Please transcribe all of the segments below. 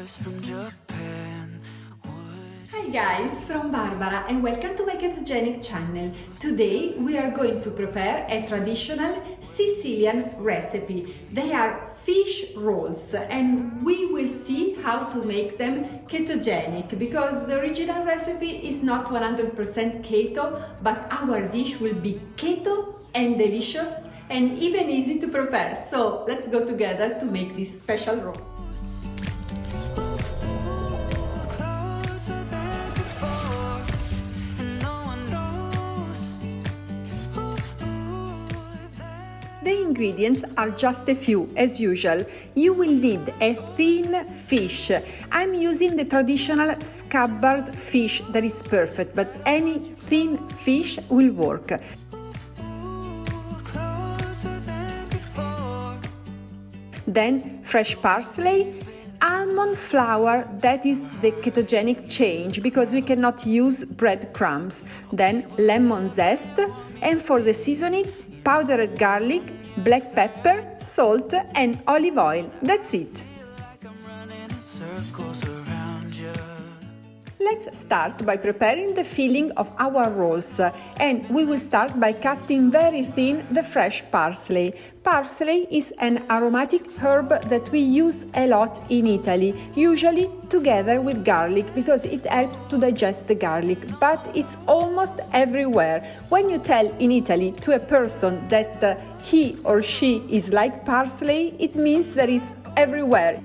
Hi guys, from Barbara and welcome to my Ketogenic channel. Today we are going to prepare a traditional Sicilian recipe. They are fish rolls and we will see how to make them ketogenic because the original recipe is not 100% keto, but our dish will be keto and delicious and even easy to prepare. So let's go together to make this special roll. The ingredients are just a few, as usual. You will need a thin fish. I'm using the traditional scabbard fish that is perfect, but any thin fish will work. Then fresh parsley, almond flour, that is the ketogenic change because we cannot use breadcrumbs. Then lemon zest, and for the seasoning, powdered garlic, black pepper, salt and olive oil. That's it. Let's start by preparing the filling of our rolls, and we will start by cutting very thin the fresh parsley. Parsley is an aromatic herb that we use a lot in Italy, usually together with garlic because it helps to digest the garlic, but it's almost everywhere. When you tell in Italy to a person that he or she is like parsley, it means that it's everywhere.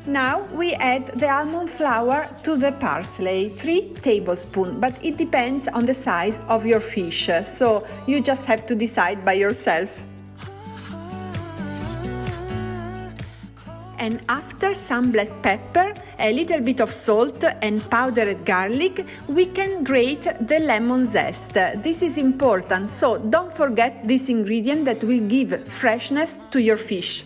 Now we add the almond flour to the parsley, 3 tablespoons, but it depends on the size of your fish, so you just have to decide by yourself. And after some black pepper, a little bit of salt and powdered garlic, we can grate the lemon zest. This is important, so don't forget this ingredient that will give freshness to your fish.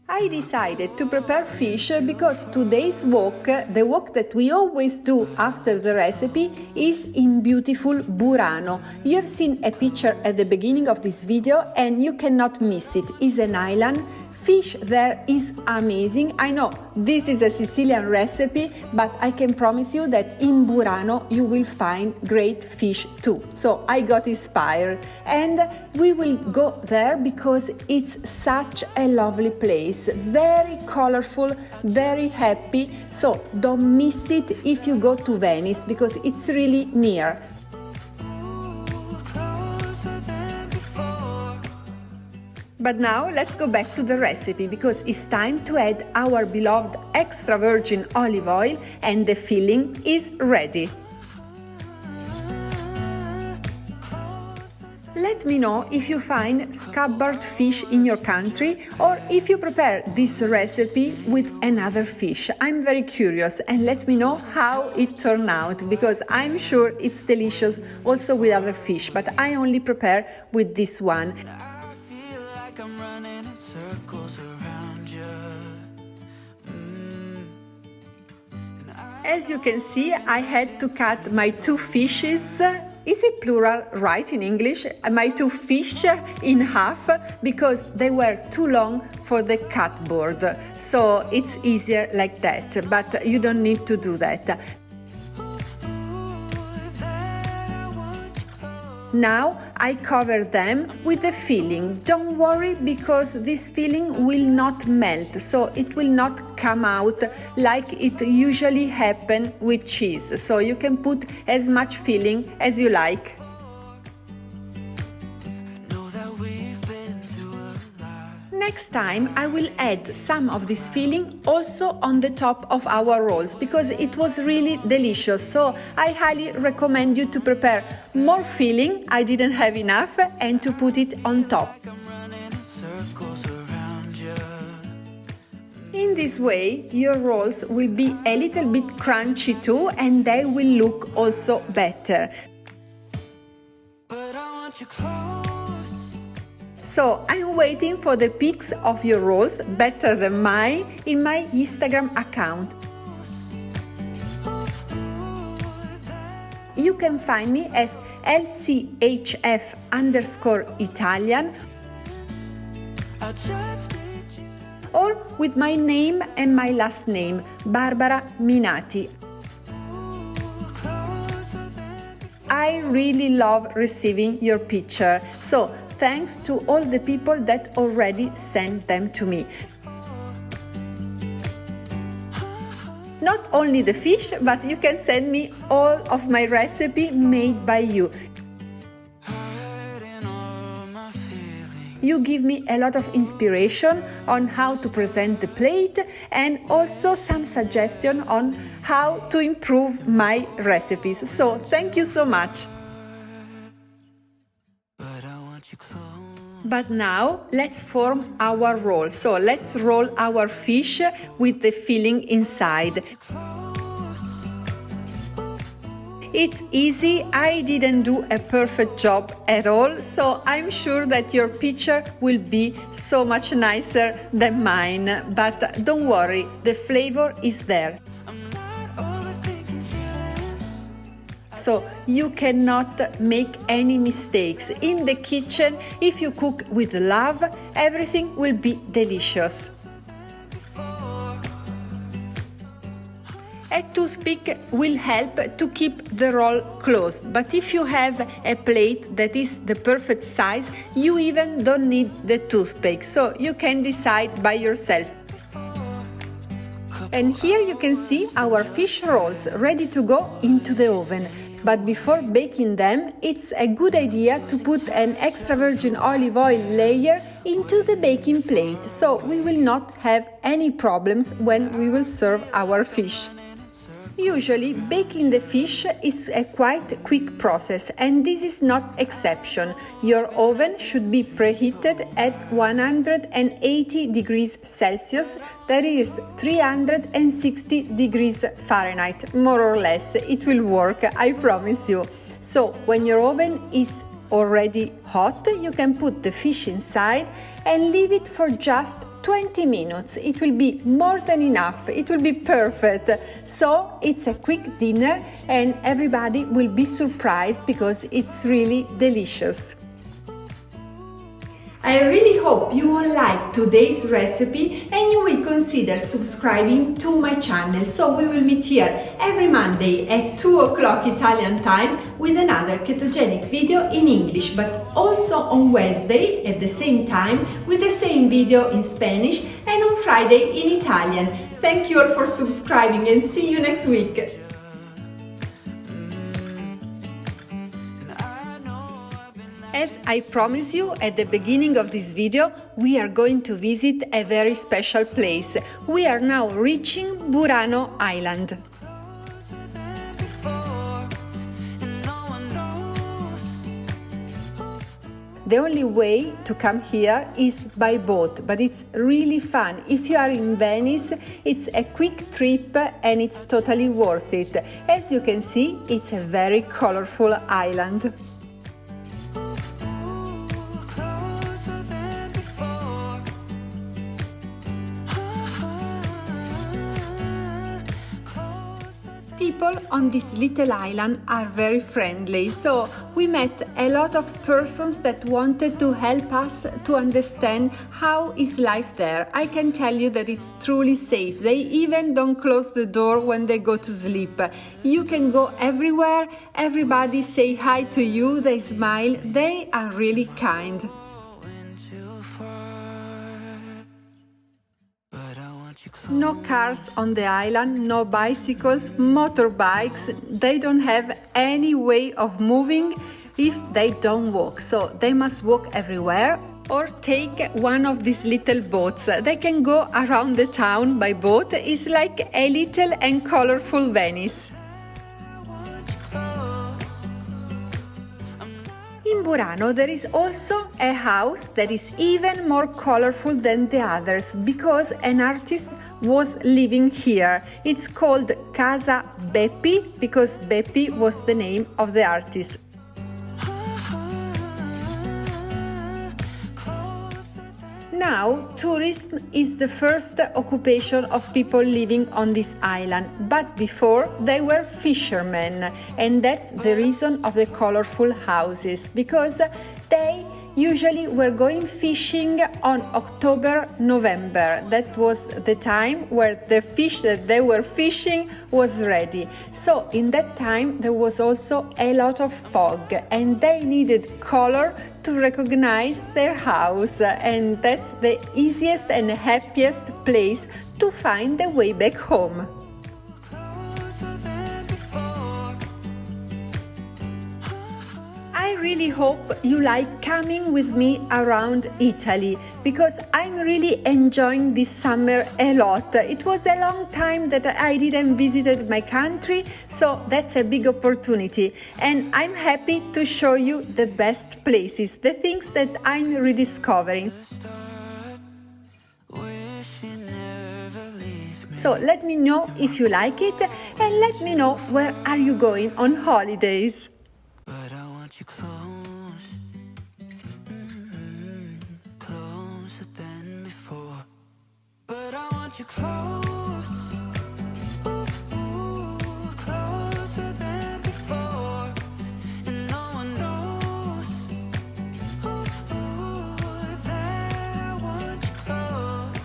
I decided to prepare fish because today's walk, the walk that we always do after the recipe, is in beautiful Burano. You have seen a picture at the beginning of this video and you cannot miss it. It's an island. Fish there is amazing. I know this is a Sicilian recipe, but I can promise you that in Burano you will find great fish too. So I got inspired and we will go there because it's such a lovely place, very colorful, very happy. So don't miss it if you go to Venice because it's really near. But now let's go back to the recipe because it's time to add our beloved extra virgin olive oil and the filling is ready. Let me know if you find scabbard fish in your country or if you prepare this recipe with another fish. I'm very curious and let me know how it turned out because I'm sure it's delicious also with other fish, but I only prepare with this one. As you can see, I had to cut my 2 fishes, is it plural right in English? My 2 fish in half because they were too long for the cut board. So it's easier like that, but you don't need to do that. Now I cover them with the filling. Don't worry because this filling will not melt, so it will not come out like it usually happens with cheese. So you can put as much filling as you like. Next time I will add some of this filling also on the top of our rolls because it was really delicious. So I highly recommend you to prepare more filling, I didn't have enough, and to put it on top. In this way, your rolls will be a little bit crunchy too and they will look also better. So I'm waiting for the pics of your rolls, better than mine, in my Instagram account. you can find me as LCHF_Italian or with my name and my last name, Barbara Minati. I really love receiving your picture, so thanks to all the people that already sent them to me. Not only the fish, but you can send me all of my recipe made by you. You give me a lot of inspiration on how to present the plate and also some suggestion on how to improve my recipes. So thank you so much. But now let's form our roll. So let's roll our fish with the filling inside. It's easy, I didn't do a perfect job at all, so I'm sure that your picture will be so much nicer than mine. But don't worry, the flavor is there. So you cannot make any mistakes. In the kitchen, if you cook with love, everything will be delicious. A toothpick will help to keep the roll closed, but if you have a plate that is the perfect size, you even don't need the toothpick, so you can decide by yourself. And here you can see our fish rolls ready to go into the oven. But before baking them, it's a good idea to put an extra virgin olive oil layer into the baking plate, so we will not have any problems when we will serve our fish. Usually, baking the fish is a quite quick process, and this is not exception. Your oven should be preheated at 180 degrees Celsius, that is 360 degrees Fahrenheit, more or less. It will work, I promise you. So, when your oven is already hot, you can put the fish inside and leave it for just 20 minutes. It will be more than enough. It will be perfect. So it's a quick dinner and everybody will be surprised because it's really delicious. I really hope you will like today's recipe and you will consider subscribing to my channel. So we will meet here every Monday at 2 o'clock Italian time with another ketogenic video in English, but also on Wednesday at the same time with the same video in Spanish and on Friday in Italian. Thank you all for subscribing and see you next week. As I promised you at the beginning of this video, we are going to visit a very special place. We are now reaching Burano Island. The only way to come here is by boat, but it's really fun. If you are in Venice, it's a quick trip and it's totally worth it. As you can see, it's a very colorful island. People on this little island are very friendly, so we met a lot of persons that wanted to help us to understand how is life there. I can tell you that it's truly safe. They even don't close the door when they go to sleep. You can go everywhere, everybody say hi to you, they smile, they are really kind. No cars on the island, no bicycles, motorbikes. They don't have any way of moving if they don't walk. So they must walk everywhere or take one of these little boats. They can go around the town by boat. It's like a little and colorful Venice. In Burano there is also a house that is even more colorful than the others because an artist was living here. It's called Casa Beppi because Beppi was the name of the artist. now, tourism is the first occupation of people living on this island, but before they were fishermen, and that's the reason of the colorful houses, because they usually were going fishing on October, November. That was the time where the fish that they were fishing was ready. So in that time there was also a lot of fog and they needed color to recognize their house, and that's the easiest and happiest place to find the way back home. I really hope you like coming with me around Italy, because I'm really enjoying this summer a lot. It was a long time that I didn't visit my country, so that's a big opportunity. And I'm happy to show you the best places, the things that I'm rediscovering. So let me know if you like it, and let me know where are you going on holidays. You close, closer than before. But I want you close, closer than before. And no one knows, that I want you close.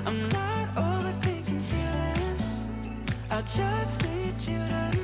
I'm not overthinking feelings, I just need you to